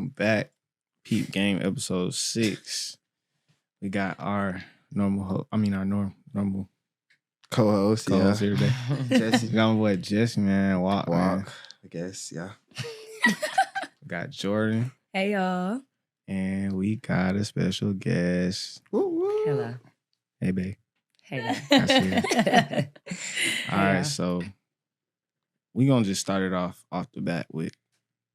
Welcome back. Peep Game episode 6. We got our normal normal co-host here today. Jesse. We got my boy Jesse, man. Wocc, man. I guess, yeah. We got Jordynn. Hey, y'all. And we got a special guest. Woo, woo. Hello. Hey, babe. Hey. I see. All right, so we gonna just start it off the bat with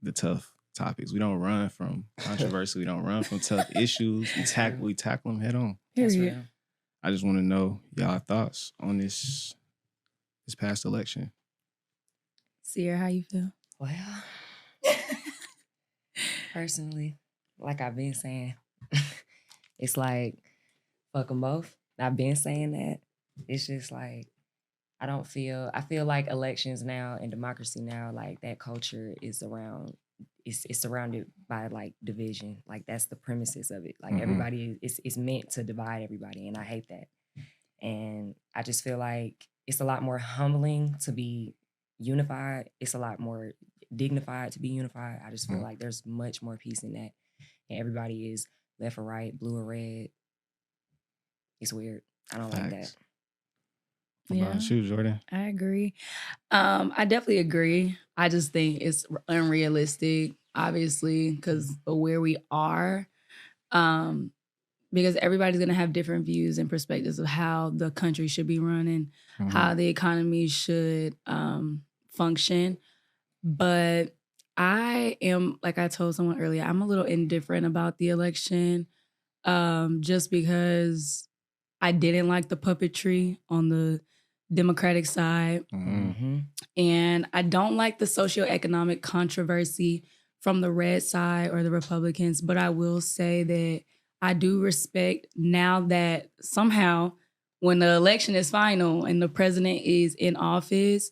the tough topics. We don't run from controversy. We don't run from tough issues. We tackle them head on. That's Period. real. I just want to know y'all thoughts on this past election. Sierra, how you feel? Well, personally, like I've been saying, it's like, fuck them both. I've been saying that. It's just like, I feel like elections now and democracy now, like that culture is around, it's surrounded by like division. Like that's the premises of it. Like everybody is meant to divide everybody. And I hate that. And I just feel like it's a lot more humbling to be unified. It's a lot more dignified to be unified. I just feel like there's much more peace in that. And everybody is left or right, blue or red. It's weird. I don't like that. What about you, Jordynn? I agree. I definitely agree. I just think it's unrealistic, obviously, because of where we are. Because everybody's going to have different views and perspectives of how the country should be run and how the economy should function. But I am, like I told someone earlier, I'm a little indifferent about the election just because I didn't like the puppetry on the Democratic side. And I don't like the socioeconomic controversy from the red side or the Republicans. But I will say that I do respect now that somehow when the election is final and the president is in office,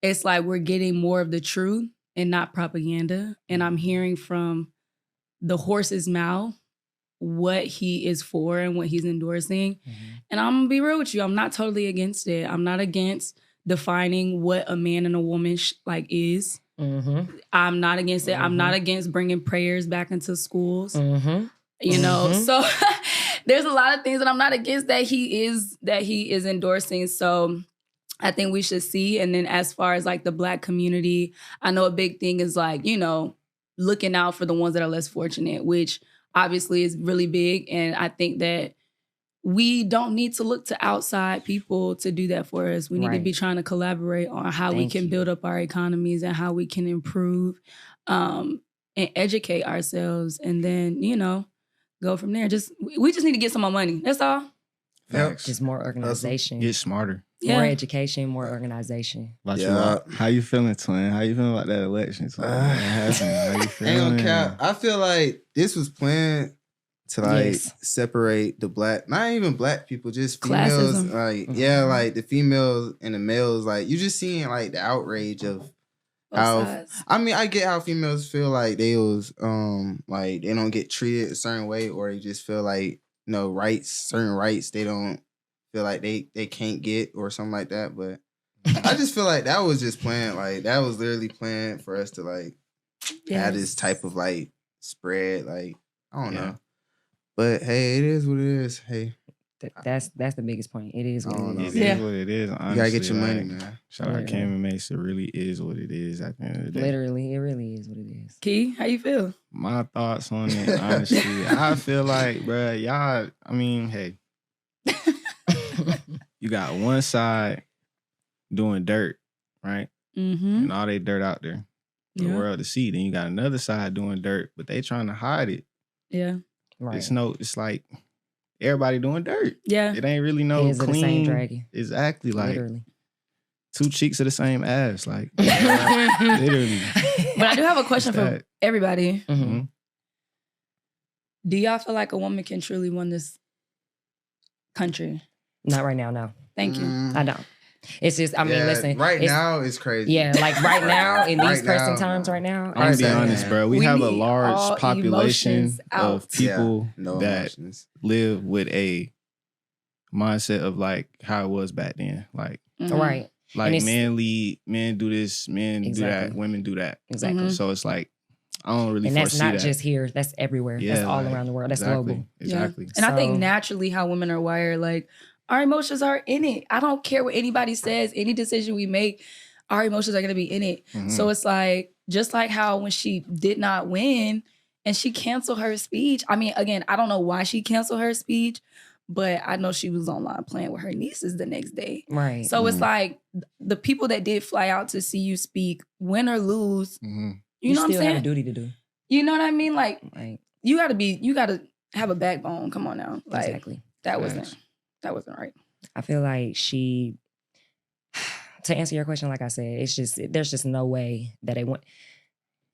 it's like we're getting more of the truth and not propaganda. And I'm hearing from the horse's mouth what he is for and what he's endorsing. And I'm gonna be real with you, I'm not totally against it. I'm not against defining what a man and a woman is. I'm not against it. I'm not against bringing prayers back into schools. You know, so there's a lot of things that I'm not against that he is endorsing. So I think we should see. And then as far as like the Black community, I know a big thing is like, you know, looking out for the ones that are less fortunate, which obviously is really big. And I think that we don't need to look to outside people to do that for us. We need to be trying to collaborate on how we can build up our economies and how we can improve and educate ourselves. And then, you know, go from there. We just need to get some more money. That's all. Facts. Just more organization. Get smarter. More education, more organization. About you, how you feeling, twin? How you feeling about that election? Twin? How you feeling? Ain't no cap. I feel like this was planned to separate the Black, not even Black people, just females. Classism. Like the females and the males. Like you just seeing like the outrage of how. I mean, I get how females feel like they was like they don't get treated a certain way, or they just feel like certain rights they don't feel like they can't get or something like that. But I just feel like that was just planned. Like that was literally planned for us to like have this type of like spread. Like I don't know. But hey, it is what it is. Hey. That's the biggest point. It is what it is. It is what it is. Honestly, you gotta get your money, man. Shout out Cam and Mace. It really is what it is at the end of the day. Literally, it really is what it is. Key, how you feel? My thoughts on it, honestly, I feel like, bruh, y'all, I mean, hey, you got one side doing dirt, right? And all they dirt out there for the world to see. Then you got another side doing dirt, but they trying to hide it. Yeah. Right. It's like everybody doing dirt. Yeah. It ain't really no Hands clean. of the same dragon. Exactly. Like Literally. two cheeks of the same ass. Like literally. But I do have a question for everybody. Do y'all feel like a woman can truly run this country? Not right now, no. Thank you. I don't. It's just, I mean, listen. Right now, it's crazy. Yeah, like right now, in these pressing times right now. I'm gonna be honest, bro. We have a large population of people that live with a mindset of like how it was back then. Like, right. Like men lead, men do this, men do that, women do that. Exactly. So it's like, I don't really and that's foresee not that. just here. That's everywhere. Yeah, that's all like, around the world. That's exactly, global. Exactly. And I think naturally how women are wired, like our emotions are in it. I don't care what anybody says. Any decision we make, our emotions are going to be in it. Mhm. So it's like, just like how when she did not win and she canceled her speech. I mean, again, I don't know why she canceled her speech, but I know she was online playing with her nieces the next day. Right. So it's like the people that did fly out to see you speak, win or lose, you know what I'm still saying? have a duty to do. You know what I mean? Like, Right. you gotta have a backbone. Come on now. Like, Exactly. that wasn't right. I feel like to answer your question, like I said, there's just no way that it went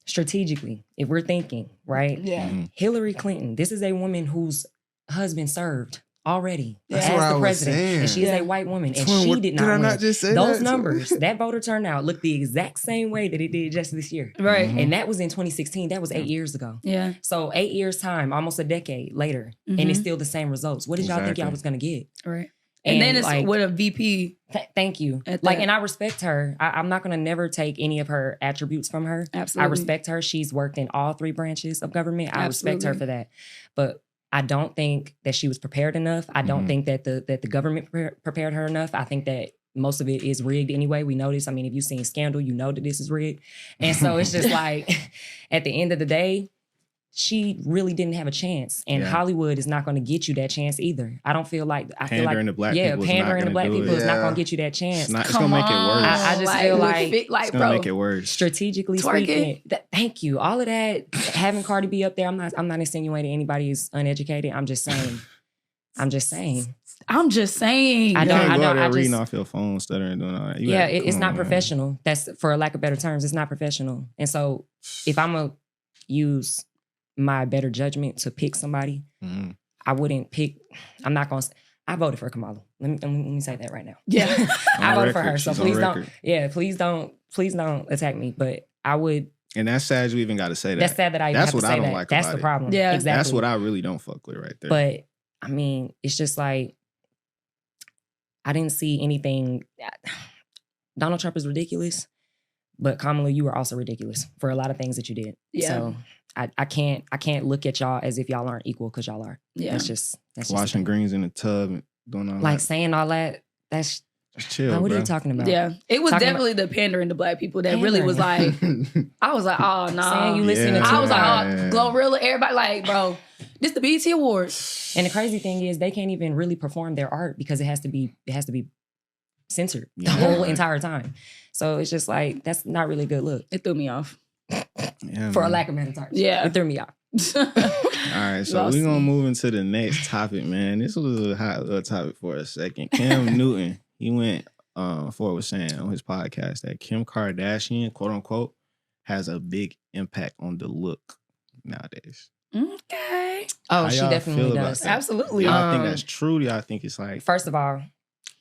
strategically. If we're thinking, right? Yeah. Hillary Clinton, this is a woman whose husband served already That's as what I the was president. saying. And she is a white woman. And Twin, she did not Did I win. not just say Those that? numbers, that voter turnout looked the exact same way that it did just this year. Right. And that was in 2016. That was 8 years ago. Yeah. So 8 years time, almost a decade later, and it's still the same results. What did y'all think y'all was going to get? Right. And then it's like, with a VP. Thank you. Like, and I respect her. I'm not going to never take any of her attributes from her. Absolutely. I respect her. She's worked in all 3 branches of government. I respect her for that. But I don't think that she was prepared enough. I don't think that the government prepared her enough. I think that most of it is rigged anyway. We know this. I mean, if you've seen Scandal, you know that this is rigged. And so it's just like, at the end of the day, she really didn't have a chance. And Hollywood is not going to get you that chance either. I don't feel like... Pandering to black people is pandering to not black gonna do people it. is not going to get you that chance. It's going to make it worse. I just feel like it's going to make it worse. Strategically speaking, thank you. All of that, having Cardi B up there, I'm not insinuating anybody is uneducated. I'm just saying. I You don't. can't go out there reading off your phone, stuttering, doing all that. It's not professional. That's, for lack of better terms, it's not professional. And so if I'm going to use my better judgment to pick somebody, I wouldn't pick, I'm not going to, I voted for Kamala. Let me say that right now. Yeah. I voted for her. So please don't attack me. But I would. And that's sad you even got to say that. That's sad that I even have to say that. That's what I don't like That's about the it. problem. Yeah. Exactly. That's what I really don't fuck with right there. But I mean, it's just like, I didn't see anything. Donald Trump is ridiculous, but Kamala, you were also ridiculous for a lot of things that you did. Yeah. So I can't look at y'all as if y'all aren't equal, because y'all are. Yeah. That's just washing greens in the tub and doing all that. Like saying all that. That's just chill. Like, what bro. are you talking about? Yeah. It was definitely the pandering to black people that really was like, I was like, oh, no. Saying you listening to I was like, Yeah. oh, Glorilla, everybody like, bro, this the BET Awards. And the crazy thing is they can't even really perform their art because it has to be censored the whole entire time. So it's just like, that's not really a good look. It threw me off. For a lack of better terms. Yeah. It threw me off. All right, so we're going to move into the next topic, man. This was a hot little topic for a second. Cam Newton, he went forward saying on his podcast that Kim Kardashian, quote unquote, has a big impact on the look nowadays. Okay. Oh, How she y'all definitely feel about does. that? Absolutely. Y'all think that's true? Y'all think it's like... First of all,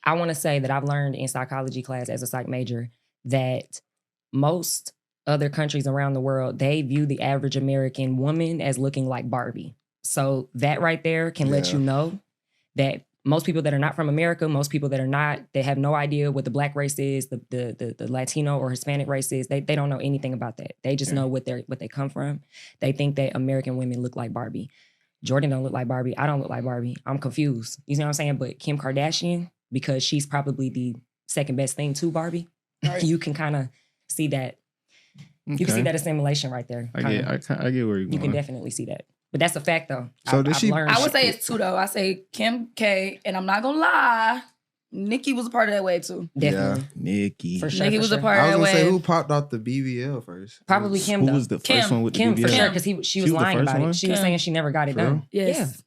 I want to say that I've learned in psychology class as a psych major that most other countries around the world, they view the average American woman as looking like Barbie. So that right there can let you know that most people that are not from America, most people that are not, they have no idea what the black race is, the Latino or Hispanic race is. They don't know anything about that. They just know what they come from. They think that American women look like Barbie. Jordynn don't look like Barbie. I don't look like Barbie. I'm confused. You know what I'm saying? But Kim Kardashian, because she's probably the second best thing to Barbie, you can kind of see that. Okay. You can see that assimilation right there. I get where you're going. You can definitely see that. But that's a fact, though. So I would say it's two, though. I say Kim K, and I'm not going to lie, Nicki was a part of that wave, too. Definitely. Yeah. Nicki. For sure. Nicki was a part I of that was going to say, wave. who popped off the BBL first? Probably Kim, Who though. was the first one with the BBL? For sure, because she was lying about it. She was saying she never got it done. Yes.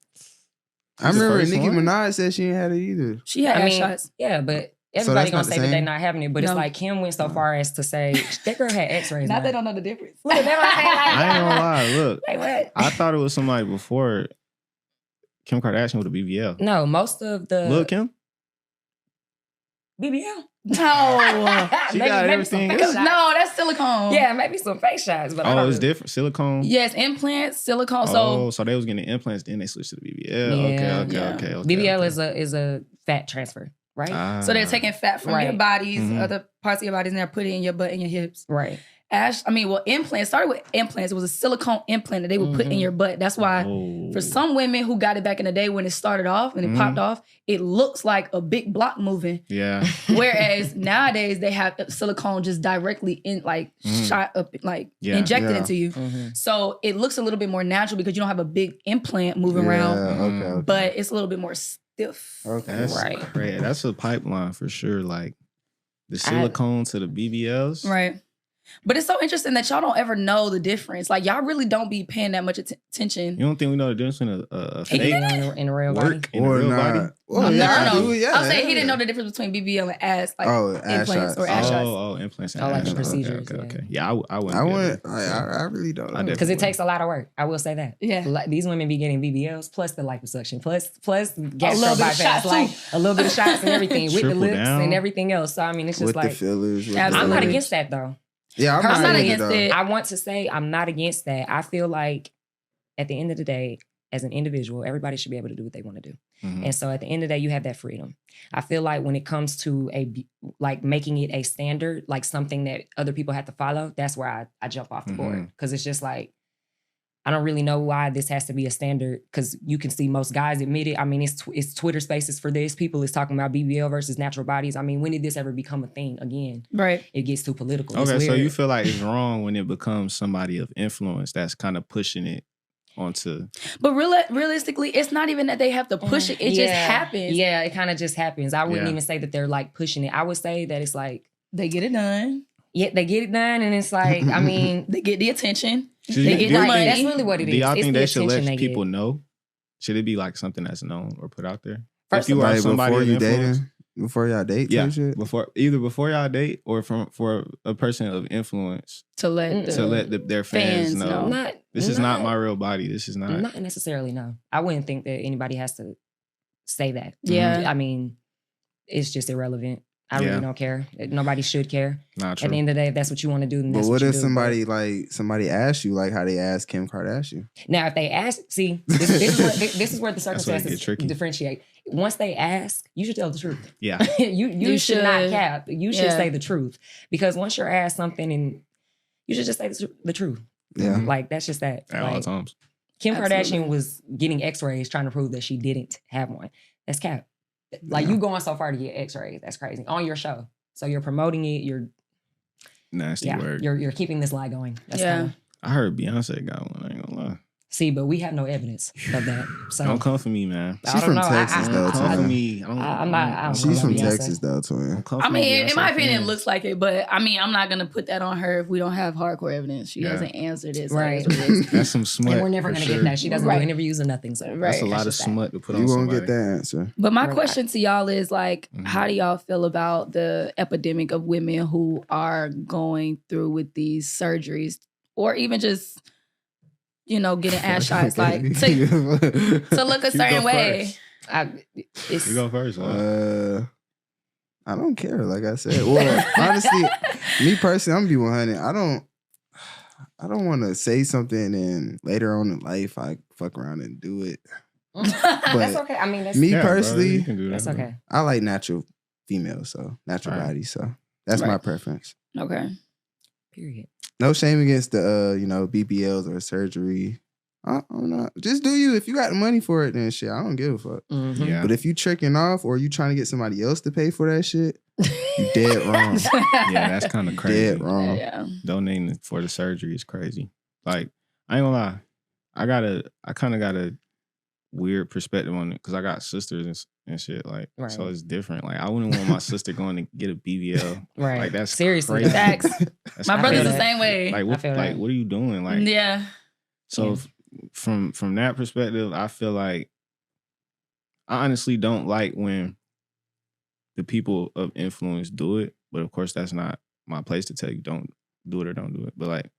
Yeah. I remember Nicki Minaj said she ain't had it either. She had ass shots. Yeah, but everybody gonna say that they're same? not having it. But it's like Kim went so far as to say that girl had X-rays. Now they don't know the difference. Look, they don't I ain't gonna lie. Look, like what? I thought it was somebody before Kim Kardashian with a BBL. No, most of the Lil' Kim? BBL. No. She got everything. No, that's silicone. Yeah, maybe some face shots, but it's different. Silicone. Yes, implants, silicone. So they was getting the implants, then they switched to the BBL. Okay. BBL is a fat transfer, right? So they're taking fat from your bodies, other parts of your bodies, and they're putting it in your butt and your hips. Right. implants. Started with implants. It was a silicone implant that they would put in your butt. That's why for some women who got it back in the day when it started off and it popped off, it looks like a big block moving. Yeah. Whereas nowadays they have silicone just directly in shot up, injected into you. So it looks a little bit more natural because you don't have a big implant moving around. Okay. But it's a little bit more stiff. Okay. That's Right. crazy. That's a pipeline for sure. Like the silicone to the BBLs. Right. But it's so interesting that y'all don't ever know the difference. Like, y'all really don't be paying that much attention. You don't think we know the difference between a fake in a real body? work in a real body? Well, No. I'm saying he didn't know the difference between BBL and ass, implants shots. or ass shots. Oh, implants and like ass the shots. procedures. Okay. Yeah, I wouldn't. I really don't know. Because it takes a lot of work. I will say that. Yeah. Like, these women be getting BBLs plus the liposuction plus gastro little bit of bypass, shots, like too. a little bit of shots and everything with the Triple lips down. and everything else. So I mean, it's just with like the fillers. With Absolutely. I'm not the- against that though. Yeah, I'm not against though. it. I want to say I'm not against that. I feel like at the end of the day, as an individual, everybody should be able to do what they want to do. Mhm. And so at the end of the day, you have that freedom. I feel like when it comes to making it a standard, like something that other people have to follow, that's where I jump off the board. Because it's just like, I don't really know why this has to be a standard, because you can see most guys admit it. I mean, it's Twitter spaces for this. People is talking about BBL versus natural bodies. I mean, when did this ever become a thing again? Right. It gets too political. It's Okay, so weird. you feel like it's wrong when it becomes somebody of influence that's kind of pushing it onto. But realistically, it's not even that they have to push it. It just happens. Yeah, it kind of just happens. I wouldn't Yeah. even say that they're like pushing it. I would say that it's like, They get it done. yeah, they get it done, and it's like, I mean, They get the attention. Do They you- get do you the think- money. that's really what it is. Do y'all It's think the they should let attention they people get. know? Should it be like something that's known or put out there? First if you of all, are Like somebody before of you influence, dating, before y'all date, yeah, type shit. before y'all date or for a person of influence To let to let their fans know. Not, This is not my real body. This is not. Not necessarily, no. I wouldn't think that anybody has to say that. Yeah. I mean, it's just irrelevant. I Yeah. really don't care. Nobody should care. Not At true. the end of the day, if that's what you want to do, then But that's what you if do. somebody asks you like how they asked Kim Kardashian? Now, if they ask, see, this is where the That's where it circumstances get tricky. differentiate. Once they ask, you should tell the truth. Yeah. you should not should. cap. You should Yeah. say the truth, because once you're asked something, and you should just say the truth. Yeah. Like, that's just that. At all Like, times. Kim Absolutely. Kardashian was getting X-rays trying to prove that she didn't have one. That's cap. Like, you going so far to get X-rays. That's crazy on your show. So you're promoting it. You're Nasty word. You're keeping this lie going. That's Yeah. kinda, I heard Beyonce got one. I ain't gonna lie. see, but we have no evidence of that. So Don't come for me, man. I She's don't from know. Texas, Don't though, come for twin. me. I'm not- She's from Beyonce. Texas, though, twin. Don't come I for me, mean, in my Beyonce opinion, it fan. looks like it, but I mean, I'm not gonna put that on her if we don't have hardcore evidence. She Yeah. hasn't answered it. So Right. it is what it is. That's some smut. and we're never for gonna sure. get that. She doesn't Right. do interviews or nothing. So Right. That's a lot of just that. smut to put You on won't somebody. get that answer. But my Right. question to y'all is like, how do y'all feel about the epidemic of women who are going through with these surgeries, or even just, getting ass shots, like to look a You certain go way? first. You go first. I don't care. Like I said, well, honestly, me personally, I'm gonna be 100. I don't want to say something and later on in life I fuck around and do it. That's okay. I mean, that's Me Yeah, bro, personally, you can do that, that's bro. okay. I like natural females, so natural Right. bodies. So that's my Right. preference. Okay. Period. No shame against the BBLs or surgery. I'm not. Just do you. If you got the money for it, then shit, I don't give a fuck. Mhm. Yeah. But if you tricking off or you trying to get somebody else to pay for that shit, you dead wrong. Yeah, that's kind of crazy. Dead wrong. Yeah. Donating for the surgery is crazy. Like, I ain't gonna lie. I kind of got a weird perspective on it because I got sisters and shit. Like, Right. so it's different. Like, I wouldn't want my sister going to get a BBL. Right. Like, that's Seriously. crazy. Facts. That's My I brother's feel the that. same way. Like, I what? feel Like, that. what are you doing? Like, Yeah. So Yeah. from that perspective, I feel like I honestly don't like when the people of influence do it. But of course, that's not my place to tell you don't do it or don't do it. But like,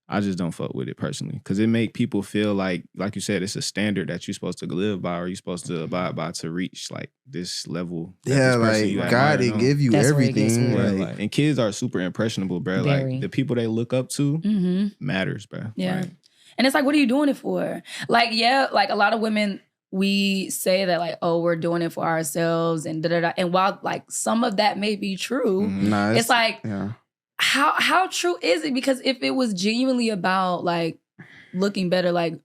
I just don't fuck with it personally because it make people feel like you said, it's a standard that you're supposed to live by or you're supposed to abide by to reach like this level. that Yeah, this person like you God admire didn't on. give you That's where it gets everything. weird. Yeah, Like, and kids are super impressionable, bro. Very. Like the people they look up to Mm-hmm. matters, bro. Yeah. Like, And it's like, what are you doing it for? Like, yeah, like a lot of women, we say that like, oh, we're doing it for ourselves and da-da-da. And while like some of that may be true, mhm. nah, it's like, yeah. how true is it? Because if it was genuinely about like looking better, like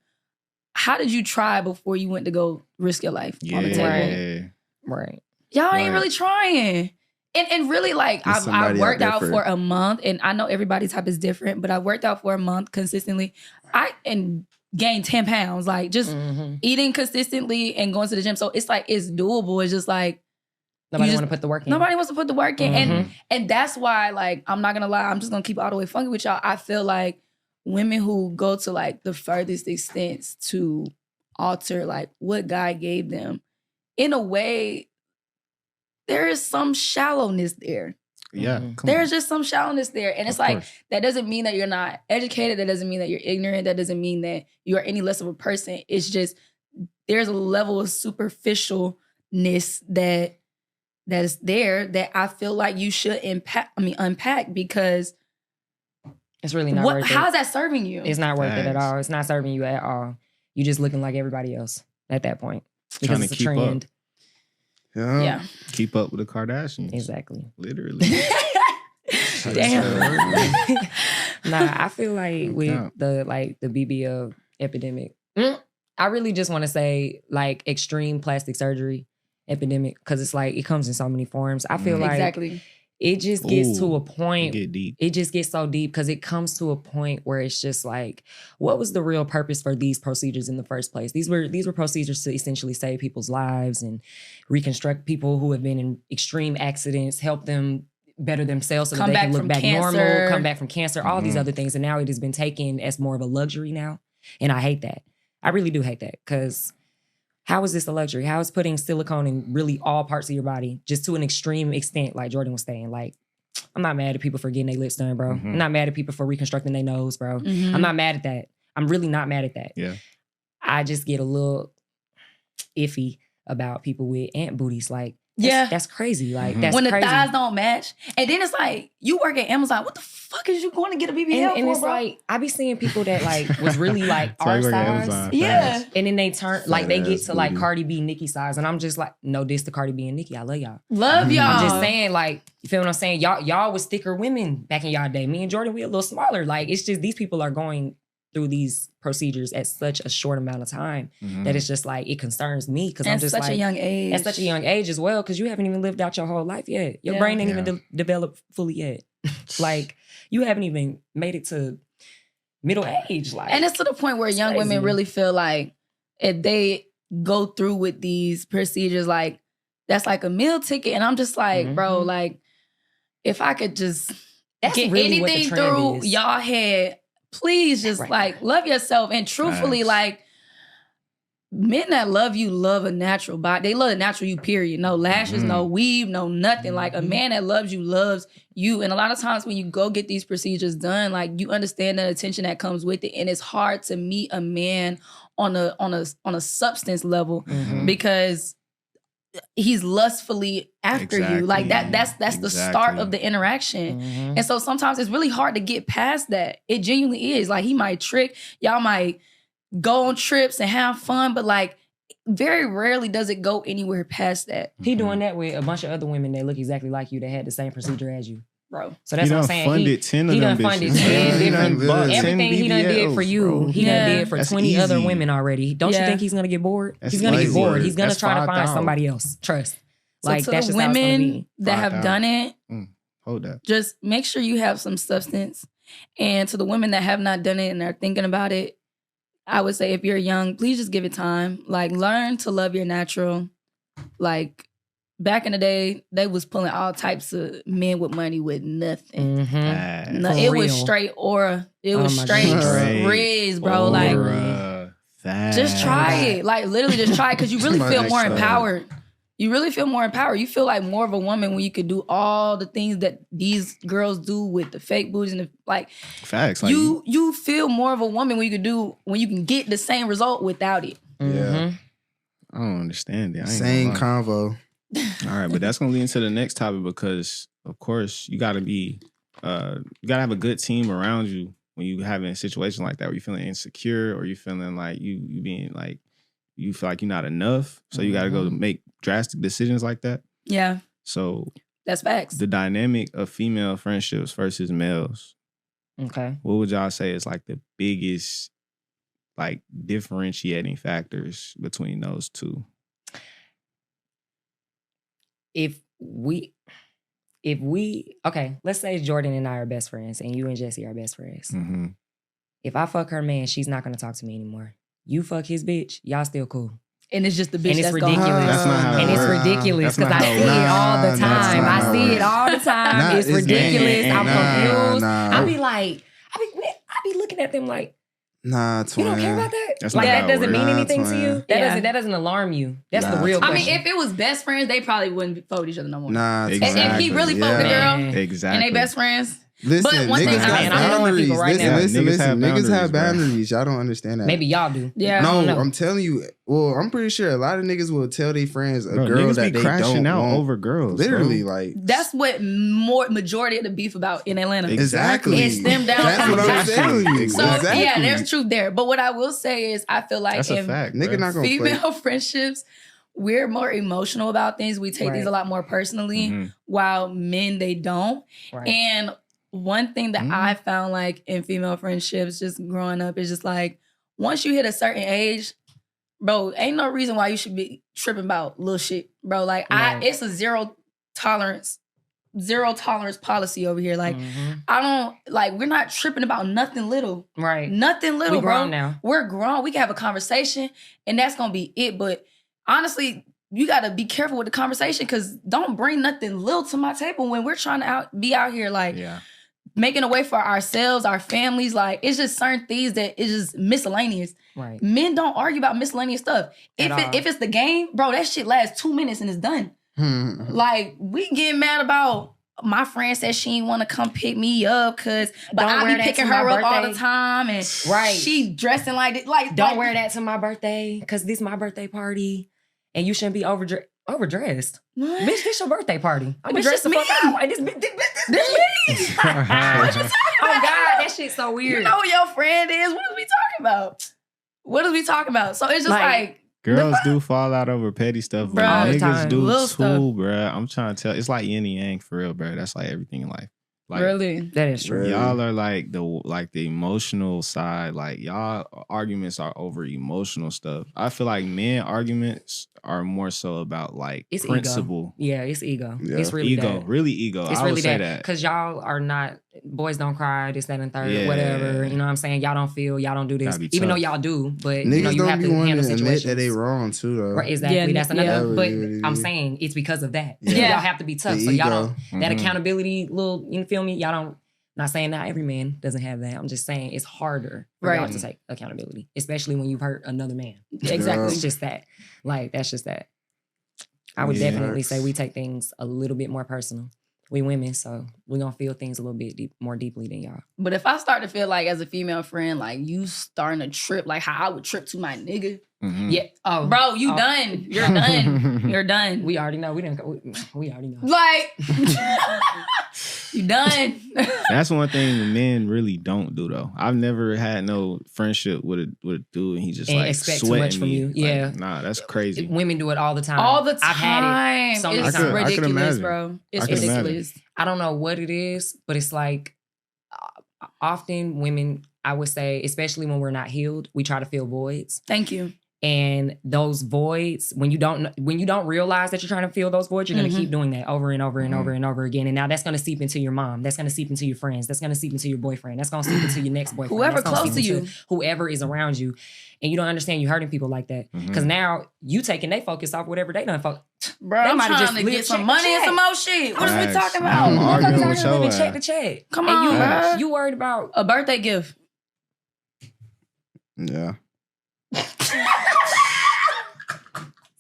how did you try before you went to go risk your life on the table? Right. Y'all ain't really trying. And really, like, I worked out for a month, and I know everybody's type is different, but I worked out for a month consistently. And gained 10 pounds, like, just eating consistently and going to the gym. So it's like, it's doable. It's just like, nobody want to put the work in. Nobody wants to put the work in. And that's why, like, I'm not going to lie, I'm just going to keep all the way funky with y'all. I feel like women who go to, like, the furthest extents to alter, like, what God gave them, in a way, there is some shallowness there. Yeah. There's just some shallowness there. And it's like, that doesn't mean that you're not educated. That doesn't mean that you're ignorant. That doesn't mean that you are any less of a person. It's just, there's a level of superficialness that is there that I feel like you should unpack, because it's really not worth it. How's that serving you? It's not worth it at all. It's not serving you at all. You just looking like everybody else at that point. Because it's a trend. Yeah. Keep up with the Kardashians. Exactly. Literally. Damn. I feel like with the BBL epidemic, I really just want to say like extreme plastic surgery epidemic, because it's like it comes in so many forms. I feel like it just gets to a point. It just gets so deep because it comes to a point where it's just like, what was the real purpose for these procedures in the first place? These were procedures to essentially save people's lives and reconstruct people who have been in extreme accidents, help them better themselves so that they can look back normal, come back from cancer, all these other things. And now it has been taken as more of a luxury now. And I hate that. I really do hate that, because how is this a luxury? How is putting silicone in really all parts of your body just to an extreme extent, like Jordynn was saying? Like, I'm not mad at people for getting their lips done, bro. I'm not mad at people for reconstructing their nose, bro. I'm not mad at that. I'm really not mad at that. Yeah. I just get a little iffy about people with ant booties. Like, that's crazy. Like, that's when the crazy. thighs don't match. And then it's like, you work at Amazon. What the fuck is you going to get a BBL for, and it's bro? like, I be seeing people that like was really like our size. Yeah. And then they turn, like they get to like Cardi B, Nicki size. And I'm just like, no diss to Cardi B and Nicki. I love y'all. Love y'all. I'm just saying, like, you feel what I'm saying? Y'all was thicker women back in y'all day. Me and Jordynn, we a little smaller. Like, it's just these people are going through these procedures at such a short amount of time that it's just like, it concerns me, because I'm just like, at such a young age. At such a young age as well, because you haven't even lived out your whole life yet. Your brain ain't even developed fully yet. Like, you haven't even made it to middle age. Like, and it's to the point where young women really feel like if they go through with these procedures, like, that's like a meal ticket. And I'm just like, bro, like, if I could just get really anything through y'all head, please just like love yourself. And truthfully, like, men that love you love a natural body. They love a natural you, period. No lashes, no weave, no nothing. Like, a man that loves you loves you. And a lot of times when you go get these procedures done, like, you understand the attention that comes with it. And it's hard to meet a man on a substance level because he's lustfully after you. Like, that's the start of the interaction. And so sometimes it's really hard to get past that. It genuinely is. Like, he might trick, y'all might go on trips and have fun, but like, very rarely does it go anywhere past that. He doing that with a bunch of other women that look exactly like you that had the same procedure as you. Bro. So that's what I'm saying. He done funded 10 different, everything he done did for you, bro. He done did for 20 other women already. Don't you think he's gonna get bored? He's gonna get bored. He's gonna try to find somebody else. Trust. So like, that's just women that have done it, hold that. Just make sure you have some substance. And to the women that have not done it and are thinking about it, I would say, if you're young, please just give it time. Like, learn to love your natural. Like, back in the day, they was pulling all types of men with money with nothing. No, it was straight aura. It was straight riz, bro. Aura. Like, just try it. Like, literally just try it, because you really feel more empowered. You really feel more empowered. You feel like more of a woman when you could do all the things that these girls do with the fake booties and the, like. Facts. Like, you feel more of a woman when you can get the same result without it. Yeah. I don't understand it. Same convo. All right, but that's gonna lead into the next topic, because of course you gotta have a good team around you when you having a situation like that where you feeling insecure or you feeling like you being like, you feel like you're not enough. So you gotta go to make drastic decisions like that. Yeah. So That's facts. The dynamic of female friendships versus males. Okay. What would y'all say is like the biggest like differentiating factors between those two? If we, okay, let's say Jordynn and I are best friends and you and Jesse are best friends. Mm-hmm. If I fuck her man, she's not going to talk to me anymore. You fuck his bitch, y'all still cool. And it's just the bitch And it's that's ridiculous. That's not how it And it's works. ridiculous That's because not I how it see it all the works. Nah, that's time. not I how it see it works. all the time. Nah, It's it's ridiculous. gang. I'm Nah, confused. nah. I be like, I be looking at them like, Nah, twin. you don't care about that? That's Like not that how it doesn't mean works. anything Nah, to you? twin. That doesn't alarm you. That's the Nah, real twin. I mean, question. if it was best friends, they probably wouldn't fuck with each other no more. Nah, Exactly. And if he really fuck with the girl, Man. Exactly. and they best friends, Listen, But one niggas thing got I- I'm knowing boundaries. people right now. Listen, Niggas have Niggas have boundaries, boundaries. Y'all don't understand that. Maybe y'all do. yeah. I don't No, know. I'm telling you. Well, I'm pretty sure a lot of niggas will tell their friends a Bro, girl niggas that be they crashing don't out want. over girls. Literally, bro. like That's what majority of the beef about in Atlanta. exactly. It's them down That's from what I'm the telling you. So Exactly. yeah, there's truth there. But what I will say is, I feel like That's a in fact. Nigga bro. not gonna play. female friendships, we're more emotional about things. We take Right. these a lot more personally, Mhm. while men they don't. Right. And one thing that I found like in female friendships, just growing up, is just like once you hit a certain age, bro, ain't no reason why you should be tripping about little shit, bro. Like Right. it's a zero tolerance policy over here. Like Mhm. I don't like we're not tripping about nothing little. Right. Nothing little, We grown bro. now. We're grown. We can have a conversation, and that's gonna be it. But honestly, you gotta be careful with the conversation because don't bring nothing little to my table when we're trying to be out here like Yeah. making a way for ourselves, our families. Like it's just certain things that is just miscellaneous. Right. Men don't argue about miscellaneous stuff. At all. If it's the game, bro, that shit lasts 2 minutes and it's done. Like we get mad about. My friend said she didn't want to come pick me up but Don't I wear be that picking to my her up all birthday. the time and Right. she dressing like this. Like Don't wear that to my birthday because this is my birthday party and you shouldn't be overdressed. What? Bitch, this your birthday party. I'm Bitch, dressed the this fuck me. out. Like, this This me. Oh God, that shit's so weird. You know who your friend is? What is we talking about? What is we talking about? So it's just like Girls do fall out over petty stuff, but Bruh. All the niggas time. do Little too, stuff. bruh. I'm trying to tell. It's like yin and yang for real, bruh. That's like everything in life. Like, really. That is true. Really? y'all are like the emotional side. Like y'all arguments are over emotional stuff. I feel like men arguments are more so about like It's principle, ego. Yeah, it's ego. Yeah. It's really ego, that. really ego. It's I really would say that. that. Because y'all are not, boys don't cry, this, that, and third, Yeah. whatever. You know what I'm saying? Y'all don't feel, y'all don't do this. Gotta be Even though tough. y'all do, but Niggas you know, you don't have be to wanting handle to admit situations. that they wrong too, though. Right, exactly. Yeah, That's another. yeah. That But really is. I'm saying it's because of that. Yeah. Y'all have to be tough. The So y'all ego. don't, that Mhm. accountability little, you feel me? Y'all don't, not saying not every man doesn't have that. I'm just saying it's harder for y'all Right. to take accountability, especially when you've hurt another man. Exactly. It's just that. Like, that's just that. I would Yeah. definitely say we take things a little bit more personal. We women, so we're going to feel things a little bit more deeply than y'all. But if I start to feel like as a female friend, like you starting to trip, like how I would trip to my nigga. Mhm. Yeah. Oh, Bro, you Oh. done. You're done. You're done. we already know. We already know. like you done. That's one thing men really don't do though. I've never had no friendship with a dude and he just And like expect too sweating much from me. you. Like, Yeah. nah, that's crazy. Women do it all the time. All the time. I've had it so many It's times. I could ridiculous, imagine. bro. It's I could imagine. ridiculous. I don't know what it is, but it's like often women, I would say, especially when we're not healed, we try to fill voids. Thank you. And those voids, when you don't realize that you're trying to fill those voids, you're going to keep doing that over and over and over and over again. And now that's going to seep into your mom. That's going to seep into your friends. That's going to seep into your boyfriend. That's going to seep into your next boyfriend. Whoever That's gonna close seep to into you. whoever is around you. And you don't understand you hurting people like that. Because now you taking their focus off whatever they done focus. Bro, They I'm might have trying just to lived get some check to money and check. some more shit. What are we Facts. talking I'm about? arguing Motherfuckers with out here living your check to ass. check. Come And on, bro. you worried about A birthday gift. Yeah.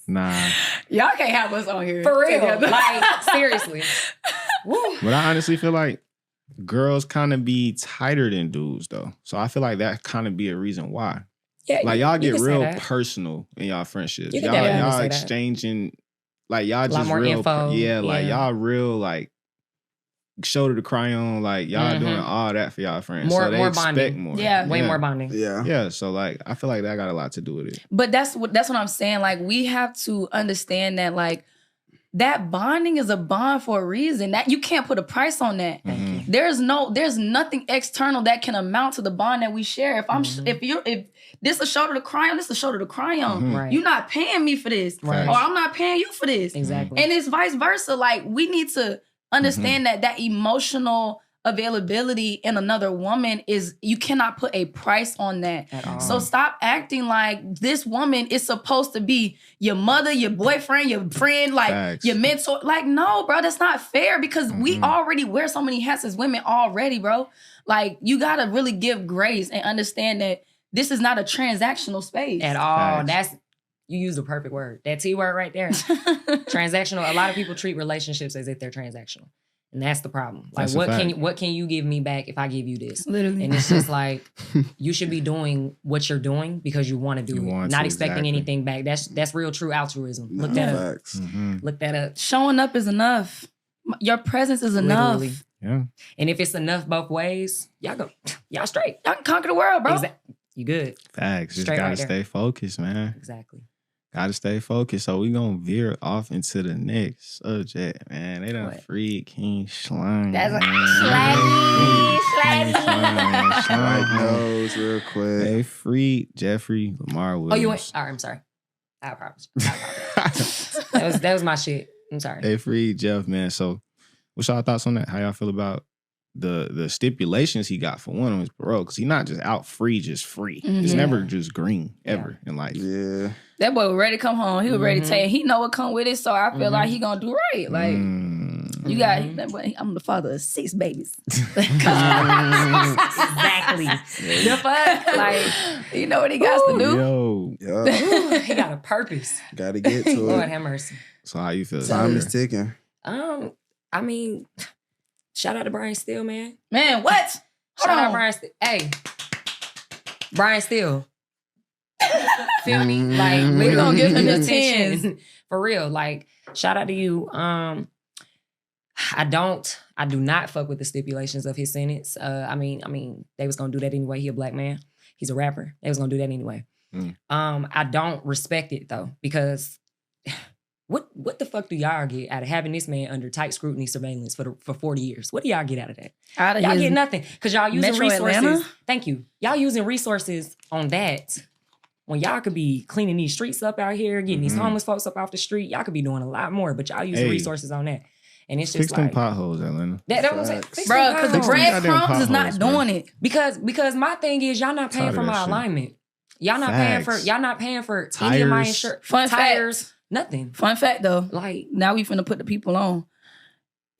Nah. Y'all can't have us on here. for real. together. Like, seriously. Woo. But I honestly feel like girls kind of be tighter than dudes though. So I feel like that kind of be a reason why. Yeah, Like y'all you get can say real that. personal in y'all friendships. You can Y'all definitely say that. exchanging like y'all lot just more real info, like yeah. y'all real like shoulder to cry on, like y'all doing Mhm. all that for y'all friends. More- so they more expect bonding. more. Yeah. Way more bonding. Yeah. Yeah, so like I feel like that got a lot to do with it. But that's what I'm saying. Like we have to understand that like that bonding is a bond for a reason. That you can't put a price on that. Mm-hmm. There's nothing external that can amount to the bond that we share. If this a shoulder to cry on, this a shoulder to cry on. Mm-hmm. Right. You're not paying me for this, Right. or I'm not paying you for this. Exactly. And it's vice versa. Like, we need to understand that emotional availability in another woman is, you cannot put a price on that. At all. So stop acting like this woman is supposed to be your mother, your boyfriend, your friend, like Facts. your mentor. Like, no, bro, that's not fair, because we already wear so many hats as women already, bro. Like, you gotta really give grace and understand that this is not a transactional space. At all. Facts. You use the perfect word. That T word right there. Transactional. A lot of people treat relationships as if they're transactional. And that's the problem. Like, That's what can you give me back if I give you this? Literally. And it's just like, you should be doing what you're doing because you want to do it. Not expecting anything back. That's real true altruism. Look that up. Facts. Look that up. Showing up is enough. Your presence is enough. Literally. Yeah. And if it's enough both ways, y'all straight. Y'all can conquer the world, bro. You good. Facts. Just Straight gotta right there. stay focused, man. Exactly. Gotta stay focused. So we gonna veer off into the next subject, man. They done What? freed King Slime. That's man. Slaggy. Right nose real quick. They freed Jeffrey Lamar Williams. Oh, you went. All right, I'm sorry. I promise. That was my shit. I'm sorry. They freed Jeff, man. So what's y'all thoughts on that? How y'all feel about the stipulations he got for one on his parole? Because he's not just out free, just free. It's Mhm. never just green ever in life. Yeah. That boy was ready to come home. He was ready to tell you. He know what come with it, so I feel like he gonna do right. Like, you got, that boy, I'm the father of 6 babies. Exactly. The fuck? Like, you know what he got to do? Yo. Yeah. he got a purpose. Gotta get to Lord it. have mercy. So how you feel? Time is ticking. I mean, shout out to Brian Steele, man. Man, what? Shout out on. Brian Steele. Hey, Brian Steele. Feel me? Like, We literally gonna give him the attention. 10s. For real. Like, shout out to you. I do not fuck with the stipulations of his sentence. I mean, they was gonna do that anyway. He a black man. He's a rapper. They was gonna do that anyway. I don't respect it though, because what the fuck do y'all get out of having this man under tight scrutiny surveillance for 40 years? What do y'all get out of that? Out of Y'all his get nothing. Because y'all using Metro resources. Atlanta? Thank you. Y'all using resources on that. When y'all could be cleaning these streets up out here, getting these homeless folks up off the street, y'all could be doing a lot more, but y'all using resources on that. And it's just Fix them like, potholes, Atlanta. that's what I'm saying. Fix bro, them because the potholes. breadcrumbs is not potholes, bro. doing it. Because my thing is, y'all not paying Tired for of that my shit. alignment. Y'all not Facts. paying for any of my Tires. insurance. Fun Tires, fact. nothing. Fun fact though, Like, now we finna put the people on.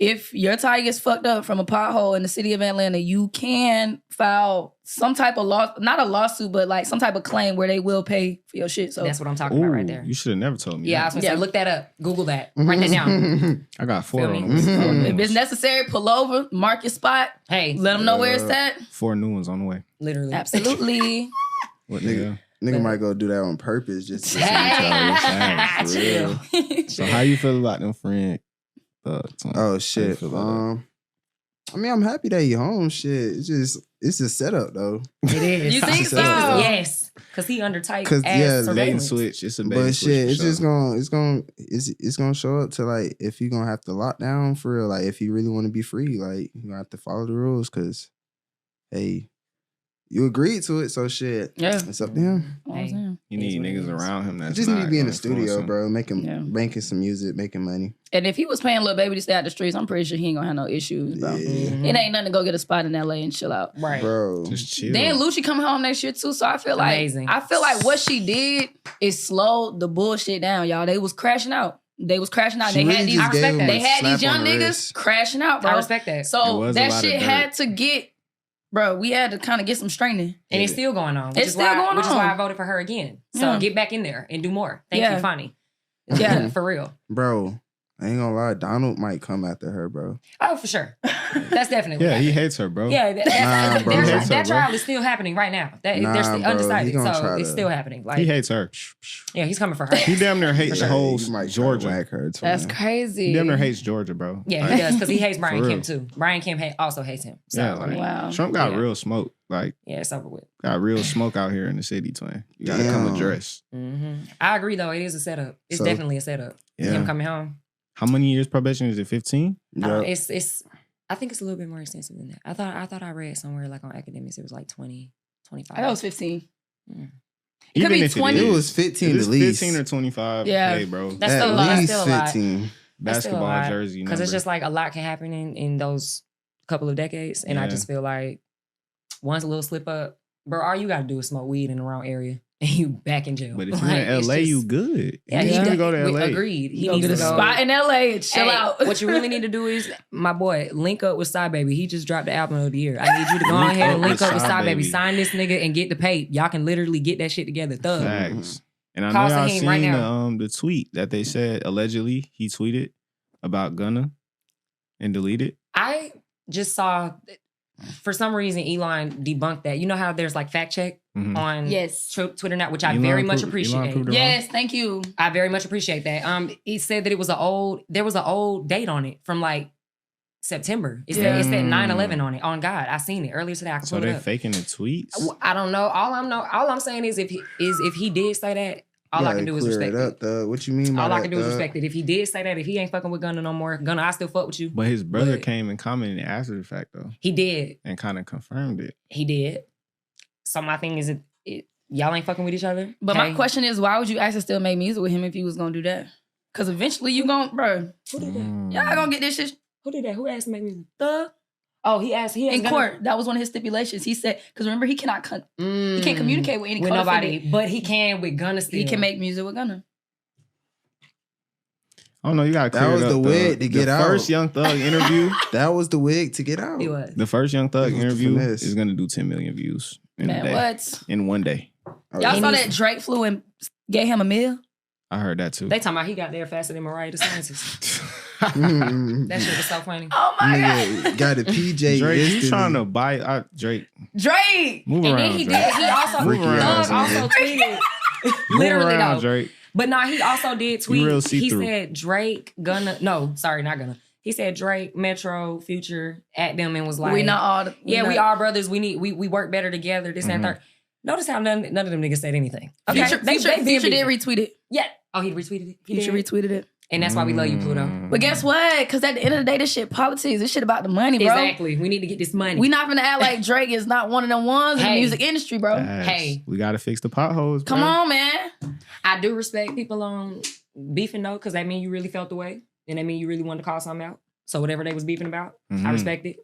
If your tire gets fucked up from a pothole in the city of Atlanta, you can file some type of not a lawsuit, but like some type of claim where they will pay for your shit. So that's what I'm talking about right there. You should have never told me. Yeah, I was that. gonna say, look that up. Google that. Write that down. I got 4 Feel on me? them. if it's necessary, pull over, mark your spot, Hey, let them know where it's at. 4 new ones on the way. literally. Absolutely. What the hell? Nigga might go do that on purpose just to see each Hey. other. For real. So how you feel about them friend thugs? man? Oh How you shit. feel about that? I mean, I'm happy that you home. Shit, it's a setup though. It is. You think so? Yes. Because he under tight 'Cause, ass yeah, Bait and surveillance. switch. It's a bait But and switch. shit, for it's just sure. it's gonna show up to like if you're gonna have to lock down for real. Like if you really want to be free, like you gonna have to follow the rules. Cause hey, you agreed to it, so shit. Yeah. It's up to him. Hey. You need niggas around him. You That's just need not to be in gonna the studio, influence him. bro. Yeah. Making some music, making money. And if he was paying Lil Baby to stay out the streets, I'm pretty sure he ain't gonna have no issues, bro. Yeah. It ain't nothing to go get a spot in LA and chill out. Right. Bro. Just chill. Then Lucci coming home next year too, so I feel like Amazing. what she did is slowed the bullshit down, y'all. They was crashing out. They She had really these, just gave him they a had slap these young on the niggas wrist. crashing out, bro. I respect that. It So was a that lot of shit dirt. had to get, bro. We had to kind of get some straining. And it's still going on. It's still going Which is on. why I voted for her again. So Yeah. get back in there and do more. Thank Yeah. you, Fonnie. Yeah. For real. Bro, I ain't gonna lie, Donald might come after her, bro. Oh, for sure. That's definitely Yeah, he happening. hates her, bro. Yeah, Nah, bro. He hates her, that bro. trial is still happening right now. They're Nah, still bro. He undecided. gonna So try it's to- still happening. Like, He hates her. yeah, he's coming for her. He damn near hates the Hey, whole you might try to Georgia. whack her, That's twin. crazy. He damn near hates Georgia, bro. Yeah, Like, he does, because he hates Brian for Kemp real. too. Brian Kemp also hates him. So, Yeah, I like, mean, Wow. Trump got Yeah. real smoke. Like, yeah, it's over with. got real smoke out here in the city, twin. You gotta come Damn. address. I agree, though. It is a setup. It's So- definitely a setup. Yeah. Him coming home. How many years probation is it? 15? It's. I think it's a little bit more extensive than that. I thought I read somewhere like on academics it was like 20, 25. I thought it was 15. It could be 20. It was 15 at least. 15 or 25. Yeah. Hey, bro. That's still a lot. That's still a lot. 15. Basketball jersey. Because it's just like a lot can happen in those couple of decades. And I just feel like once a little slip up, bro, all you got to do is smoke weed in the wrong area. And you back in jail. But if you're in LA, you good. Yeah, you need to go to LA. Agreed. He needs to go. Spot in LA and chill out. What you really need to do is, my boy, link up with Side Baby. He just dropped the album of the year. I need you to go ahead and link up with Side Baby. Sign this nigga and get the pay. Y'all can literally get that shit together. Thug. Facts. And I know y'all seen right the tweet that they said allegedly he tweeted about Gunna and deleted. I just saw, for some reason, Elon debunked that. You know how there's like fact check on Twitter now, which I very much appreciate. Yes, thank you. I very much appreciate that. He said that there was an old date on it from like September. It said 9/11 on it. On God, I seen it earlier today. So they're faking the tweets. I don't know. All I'm saying is if he did say that, all I can do is respect it. What you mean by all I can do is respect it. If he did say that, if he ain't fucking with Gunna no more, Gunna, I still fuck with you. But his brother came and commented after the fact, though. He did. And kind of confirmed it. He did. So my thing is, y'all ain't fucking with each other? But my question is, why would you actually still make music with him if you was going to do that? Because eventually you going, bro. Who did that? Y'all going to get this shit. Who did that? Who asked to make music? Thug? Oh, he asked in court. That was one of his stipulations. He said, because remember, he cannot he can't communicate with any nobody, but he can with Gunna still. He can make music with Gunna. Oh no, you gotta clear that was it up, the wig to get out. The first Young Thug interview. That was the wig to get out. It was. The first Young Thug interview is gonna do 10 million views in a day. What? In one day. Y'all saw that Drake flew and gave him a meal? I heard that too. They talking about he got there faster than Mariah the Scientist. That shit was so funny. Oh my God. Got a PJ. Drake, you trying to buy Drake. Move around, then he Drake. did. He also tweeted. Literally around, though. Drake. But no, he also did tweet. He said Drake, Gunna. No, sorry, not Gunna. He said Drake, Metro, Future at them and was like, we not all. We are brothers. We work better together. This and third. Notice how none of them niggas said anything. Okay, Future did retweet it. Yeah. Oh, he retweeted it. Future retweeted it. And that's why we love you, Pluto. But guess what? Because at the end of the day, this shit politics. This shit about the money, bro. Exactly. We need to get this money. We not gonna act like Drake is not one of them ones in the music industry, bro. Hey. We gotta fix the potholes, bro. Come on, man. I do respect people on beefing though, because that mean you really felt the way. And that mean you really wanted to call something out. So whatever they was beefing about, I respect it.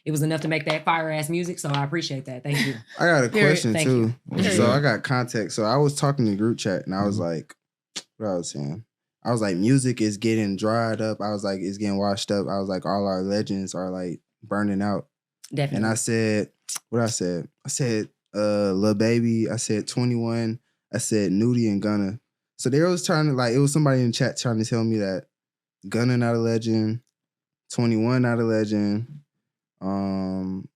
It was enough to make that fire ass music, so I appreciate that. Thank you. I got a question too. So I got context. So I was talking in the group chat and I was like, what I was saying? I was like, music is getting dried up. I was like, it's getting washed up. I was like, all our legends are like burning out. Definitely. And I said, what I said? I said, Lil Baby. I said 21. I said Nudie and Gunna. So they was trying to like, it was somebody in the chat trying to tell me that Gunna not a legend, 21 not a legend.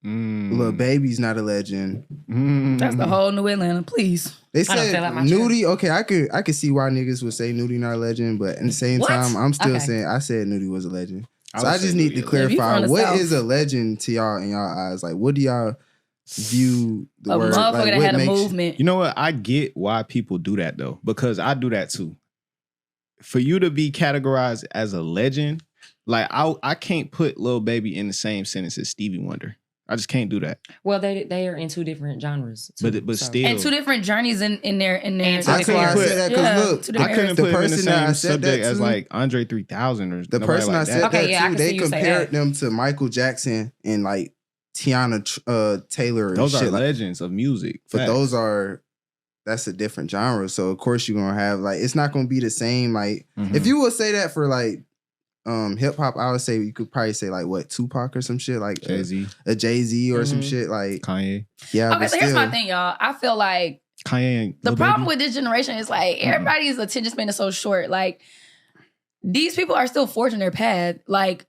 Lil Baby's not a legend. That's the whole New Atlanta, please. They said Nudie. Okay, I could see why niggas would say Nudie not a legend, but at the same time, I'm still saying I said Nudie was a legend. So I just need to clarify what is a legend to y'all in y'all eyes. Like, what do y'all view the word? Motherfucker like, that had a movement. You know what? I get why people do that though, because I do that too. For you to be categorized as a legend. Like, I can't put Lil Baby in the same sentence as Stevie Wonder. I just can't do that. Well, they are in two different genres. Too, but still. And two different journeys in their I couldn't put that because look, I couldn't put him in the same subject as like Andre 3000 or the person like I said that. that to, they compared them to Michael Jackson and like Tiana Taylor and those shit. Are legends of music. But that's a different genre. So of course you're gonna have like, it's not gonna be the same. Like if you would say that for like hip hop, I would say you could probably say like what, Tupac or some shit, like Jay-Z. a Jay-Z or some shit, like Kanye. Yeah. Okay, so here's my thing, y'all. I feel like Kanye and the problem with this generation is like everybody's attention span is so short. Like these people are still forging their path. Like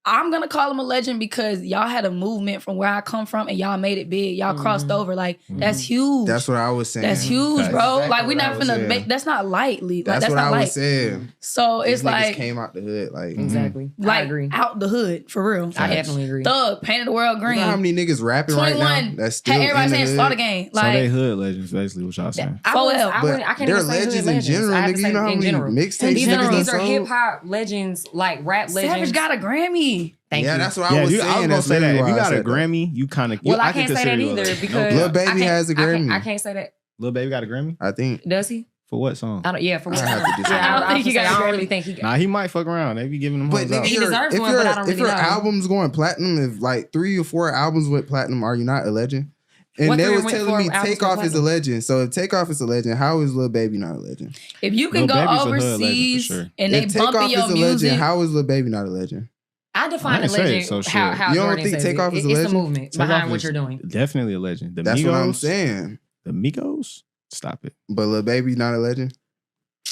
I'm gonna call him a legend because y'all had a movement from where I come from and y'all made it big. Y'all crossed over. Like that's huge. That's what I was saying. That's huge, bro. Exactly like we not finna make. That's not lightly. Like that's what not I light. was saying. So it's These niggas like came out the hood. Like exactly. Like I agree. out the hood for real. I definitely agree. Thug painted the world green. You know how many niggas rapping right now? That's still had everybody in the saying hood? Slaughter Gang. So Like they hood legends, basically, what y'all saying. I can't they're even say legends hood in general, I have nigga. to say You know how in many general. mixtapes These niggas are done hip sold? hop legends, like rap legends. Savage got a Grammy. Thank you. That's what I was saying. I was gonna say that. If you got a Grammy, you kind of. Well, I can't say that either because Lil Baby has a Grammy. I can't say that. Lil Baby got a Grammy? I think. Does he? For what song? I don't. Yeah, for what I song? have to do I don't think he got a I don't Grammy. really think he got. Nah, he might fuck around. They be giving him But hoes out. nigga, He deserves one, but I don't if really your know. album's going platinum, if like 3 or 4 albums went platinum, are you not a legend? And What they 3 was went telling me 4 albums Takeoff went is a legend. So if Takeoff is a legend, how is Lil Baby not a legend? If you can Lil go Baby's a hood overseas legend for sure. and they If bumping Takeoff your is a music, legend, how is Lil Baby not a legend? I define I a didn't say it, legend so shit. how You don't Jordan think says Takeoff it. is a It's the legend? movement Takeoff behind what is you're doing. Definitely a legend. The That's Migos, what I'm saying. The Migos? Stop it. But Lil Baby not a legend?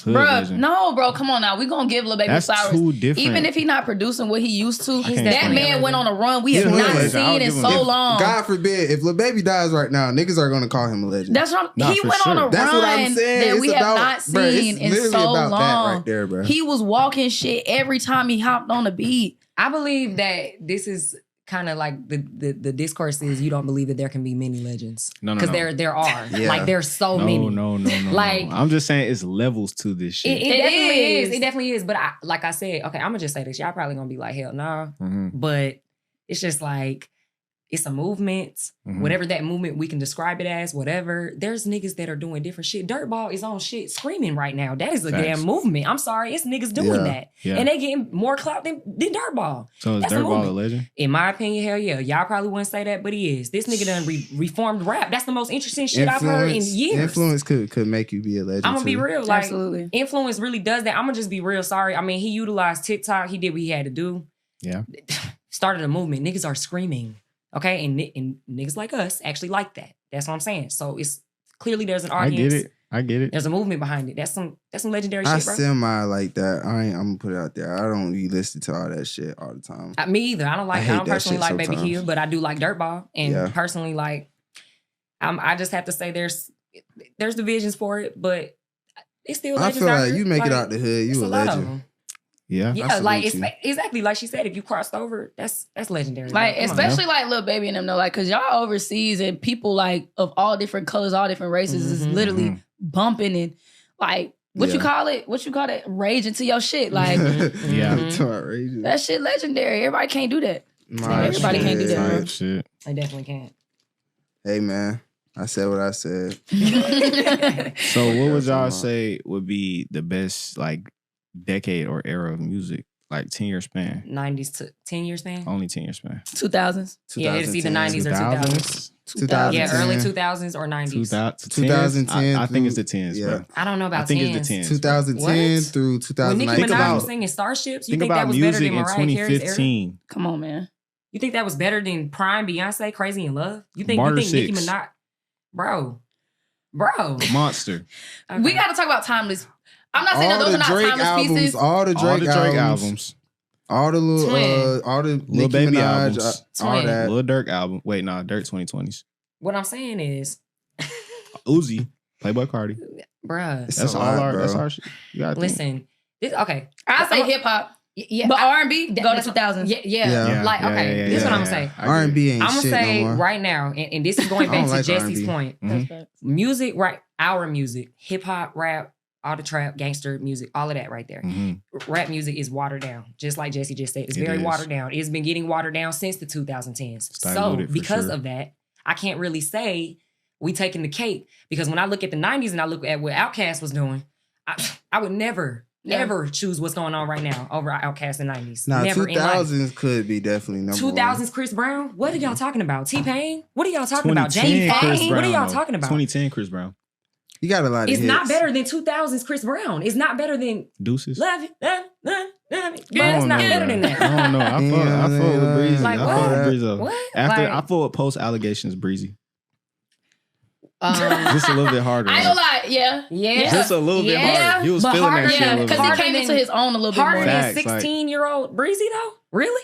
Hood bro, legend. no, bro, come on now. We gonna give Lil Baby That's flowers. too different. Even if he not producing what he used to, can't that explain man it. went on a run we He's have a not hood legend. I would seen in give him so that. long. God forbid, if Lil Baby dies right now, niggas are gonna call him a legend. That's what Nah, he for went on sure. a That's what I'm run saying. that It's we have about- not bruh, it's seen in literally so about that long. right there, bruh. He was walking shit every time he hopped on the beat. I believe that this is kind of like the discourse is you don't believe that there can be many legends. No. Because there are. Yeah. Like there's so No, many. no. Like- I'm just saying it's levels to this shit. It definitely is. is. It definitely is. But like I said, okay, I'm gonna just say this. Y'all probably gonna be like, hell no. Mhm. But it's just like it's a movement. Mhm. Whatever that movement we can describe it as, whatever. There's niggas that are doing different shit. Dirtball is on shit screaming right now. That is a Facts. damn movement. I'm sorry, it's niggas doing Yeah. that. Yeah. And they getting more clout than Dirtball. So is That's a Dirtball a movement. legend? In my opinion, hell yeah. Y'all probably wouldn't say that, but he is. This nigga done reformed rap. That's the most interesting shit I've heard in years. Influence could make you be a legend. I'm gonna be too. real. Like, Absolutely. influence really does that. I'm gonna just be real sorry. I mean, he utilized TikTok. He did what he had to do. Yeah. Started a movement. Niggas are screaming. Okay? And niggas like us actually like that. That's what I'm saying. So it's clearly there's an audience. I get it. There's a movement behind it. That's some legendary I shit, bro. semi like that. I'm gonna put it out there. I don't be listening to all that shit all the time. Me either. I don't I hate don't that personally shit like Baby sometimes. Kill, but I do like Dirtball. And Yeah. personally, like, I just have to say there's divisions for it, but it's still I legends feel out like here. you make Like, it out the hood, it's you a lot of legend. them. Yeah. Yeah, I like salute it's exactly like she said. If you crossed over, that's legendary. Like, bro. Come on. especially like Lil Baby and them though, like, cause y'all overseas and people like of all different colors, all different races is Mhm. literally bumping and like what you Yeah. call it? What you call it? Raging to your shit. Like Yeah. Mhm. Too outrageous. that shit legendary. Everybody can't do that. My everybody can't do shit. that, bro. Type shit. I definitely can't. Hey man, I said what I said. So what would y'all That's say would be the best like decade or era of music? Like 10-year span. 90s to 10 year span. Only 10-year span. 2000s. Yeah, it's either 90s or 2000s. 2000s. Yeah, 2010. early 2000s or 90s. 2010. I think it's the through- 10s, yeah. bro. I don't know about I think 10s. it's the 10s. 2010 What? through When Nicki 2019. Minaj was singing Starships, you Think think that about was better music than in Mariah Carey's era? 2015. Come on, man. You think that was better than Prime Beyonce, Crazy in Love? You think Barter Nicki 6. Minaj, bro? Monster. Okay. We gotta talk about timeless. I'm not saying that all those the are not Drake timeless albums, pieces. all the All Drake, the Drake albums, albums. all the little, Twin. all the Lil Nicki Baby Minaj, albums. all Twin. that. Lil Durk album. Wait, nah, Dirt 2020s. What I'm saying is, Uzi. Playboy Cardi. bruh, It's That's a all lot, our. bro. That's our shit. You gotta think. listen. This okay. I say hip hop, Yeah, but R&B go to that's- 2000s. Yeah. Yeah. Like, okay, this is what I'm gonna say. I agree. R&B ain't I'm gonna shit say no more. right now, and this is going I back don't to like Jesse's R&B. point. Mhm. Music, right? Our music, hip hop, rap, all the trap, gangster music, all of that right there. Mhm. Rap music is watered down, just like Jesse just said. It's It very is. watered down. It's been getting watered down since the 2010s. It's So diluted for because sure. of that, I can't really say we taking the cake because when I look at the 90s and I look at what Outkast was doing, I would never. Yeah. Ever choose what's going on right now over Outkast in 90s. Nah, Never in life. 2000s could be definitely number 2000s Chris Brown? What are y'all talking about? T-Pain? What are y'all talking about? 2010 Jane Chris Fonda? What are Brown, y'all though. talking about? 2010 Chris Brown. one. You got a lot of It's hits. not better than 2000s Chris Brown. It's not better than Deuces. Love It. Bro, I it's don't not know, better bro. than that. I don't know. I fuck with Breezy. Like, I fuck what? with Breezy. What? After Like- I fuck with post allegations Breezy. Um, Just a little bit harder. I ain't gonna lie, yeah. yeah. Just a little bit Yeah, harder. He was but feeling harder, that shit a Yeah, little because bit. he Harder came than- into his own a little bit harder more. than Facts, like- 16-year-old Breezy, though? Really?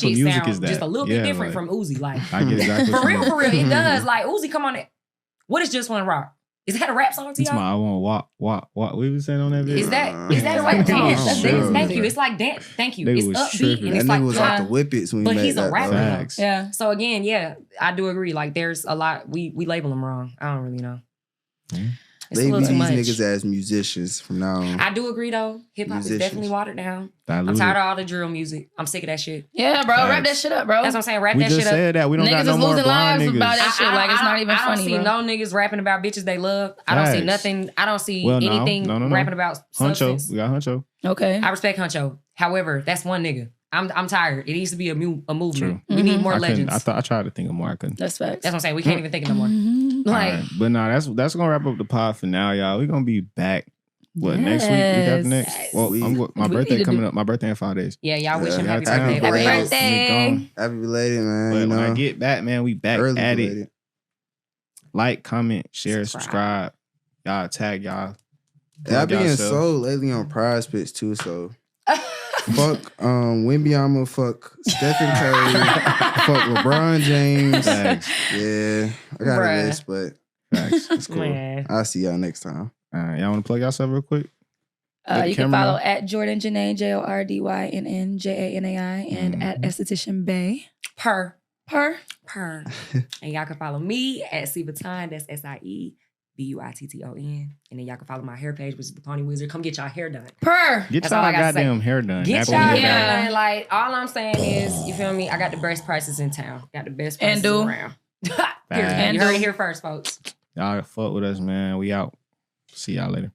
type of music sound is that? just a little bit different from Uzi. Like I get exactly for real, it does. Like Uzi, come on, what is Just Wanna Rock? Is that a rap song to It's y'all? my I want walk. What we was saying on that video? Is that a rap song? Sure. Thank you. It's like dance. Thank you. They It's was upbeat tripping. and That it's nigga like was off the whippets when but he made he's a that. rapper. Facts. Yeah. So again, yeah, I do agree. Like there's a lot we label them wrong. I don't really know. It's They a be little these too much. niggas as musicians from now on. I do agree though. Hip hop is Musicians. definitely watered down. I'm Diluted. tired of all the drill music. I'm sick of that shit. Yeah, bro. Wrap that Facts. shit up, bro. That's what I'm saying. Wrap We that just shit up. said that. We don't Niggas got no is more losing blind lives niggas. about that shit. Like, it's not even I don't funny, see bro. no niggas rapping about bitches they love. I don't see Facts. nothing. I don't see Well, no. anything No. rapping about substance. Huncho. We got Huncho. Okay. I respect Huncho. However, that's one nigga. I'm tired. It needs to be a movement. True. We need Mhm. more I couldn't. legends. I tried to think of more. I couldn't. That's facts. That's what I'm saying. We can't even think of no more. Mhm. Like, Alright. But nah, that's gonna wrap up the pod for now, y'all. We're gonna be back. What next week? We got the next. Yes. Well, my We birthday need to coming do- up. My birthday in 5 days. yeah, y'all wish him Yeah, happy happy birthday. birthday. Birthday. Happy belated, man. But you when I know, get back, man, we back early at it. belated. Like, comment, share, Subscribe. subscribe. Y'all tag y'all. Yeah, I've been getting yourself. sold lately on prize picks too, so fuck Wembyama, fuck Stephen Curry, fuck LeBron James. Facts. Yeah, I got Bruh. a list, but Facts. it's cool. Man. I'll see y'all next time. All right, y'all want to plug yourself real quick? You can Camera follow now. at Jordynn Janae, JordynnJanai, and at Esthetician Bay. Per. Per. And y'all can follow me at Siebuton. That's SIEBUITTON. And then y'all can follow my hair page, which is the Pony Wizard. Come get y'all hair done. Per. Get That's all y'all I gotta say. goddamn hair done. Get Apple y'all hair hair done. done. Like, all I'm saying is, you feel me? I got the best prices in town. Got the best prices And do. around. Period. And You heard do. it here first, folks. Y'all fuck with us, man. We out. See y'all later.